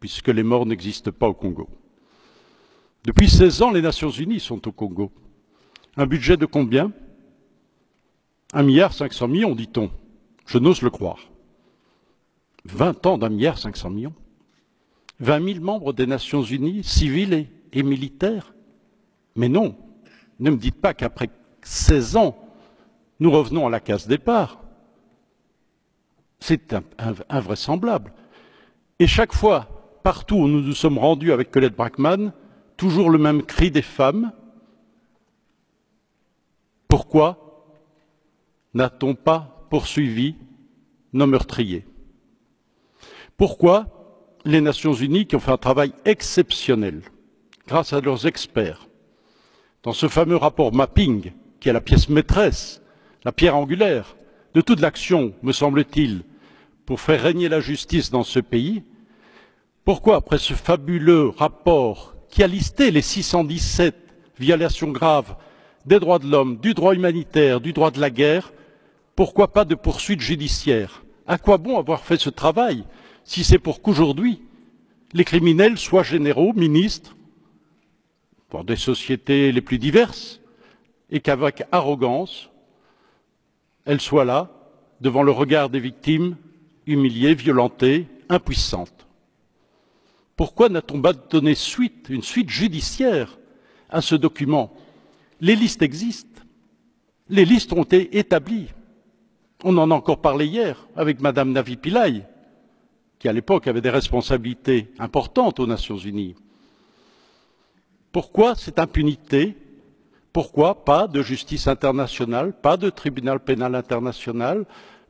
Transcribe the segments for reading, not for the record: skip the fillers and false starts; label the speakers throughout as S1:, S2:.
S1: puisque les morts n'existent pas au Congo. Depuis 16 ans, les Nations Unies sont au Congo. Un budget de combien? 1,5 milliard, dit-on. Je n'ose le croire. 20 ans d'1,5 milliard. 20 000 membres des Nations Unies, civils et militaires. Mais non, ne me dites pas qu'après 16 ans, nous revenons à la case départ. C'est invraisemblable. Et chaque fois, partout où nous nous sommes rendus avec Colette Braeckman, toujours le même cri des femmes. Pourquoi n'a-t-on pas poursuivi nos meurtriers? Pourquoi les Nations Unies, qui ont fait un travail exceptionnel, grâce à leurs experts, dans ce fameux rapport mapping, qui est la pièce maîtresse, la pierre angulaire de toute l'action, me semble-t-il, pour faire régner la justice dans ce pays, pourquoi, après ce fabuleux rapport qui a listé les 617 violations graves des droits de l'homme, du droit humanitaire, du droit de la guerre, pourquoi pas de poursuites judiciaires? À quoi bon avoir fait ce travail si c'est pour qu'aujourd'hui les criminels soient généraux, ministres, pour des sociétés les plus diverses, et qu'avec arrogance, elles soient là, devant le regard des victimes, humiliées, violentées, impuissantes? Pourquoi n'a-t-on pas donné une suite judiciaire à ce document? Les listes existent. Les listes ont été établies. On en a encore parlé hier avec Madame Navi Pillay, qui à l'époque avait des responsabilités importantes aux Nations Unies. Pourquoi cette impunité? Pourquoi pas de justice internationale, pas de tribunal pénal international,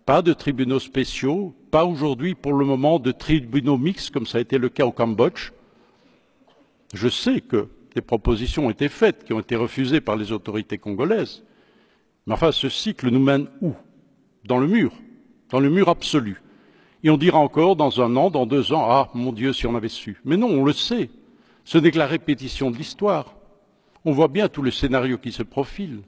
S1: pas de tribunaux spéciaux, pas aujourd'hui pour le moment de tribunaux mixtes comme ça a été le cas au Cambodge? Je sais que des propositions ont été faites, qui ont été refusées par les autorités congolaises. Mais enfin, ce cycle nous mène où? Dans le mur absolu. Et on dira encore dans 1 an, dans 2 ans, ah mon Dieu, si on avait su. Mais non, on le sait. Ce n'est que la répétition de l'histoire. On voit bien tout le scénario qui se profile.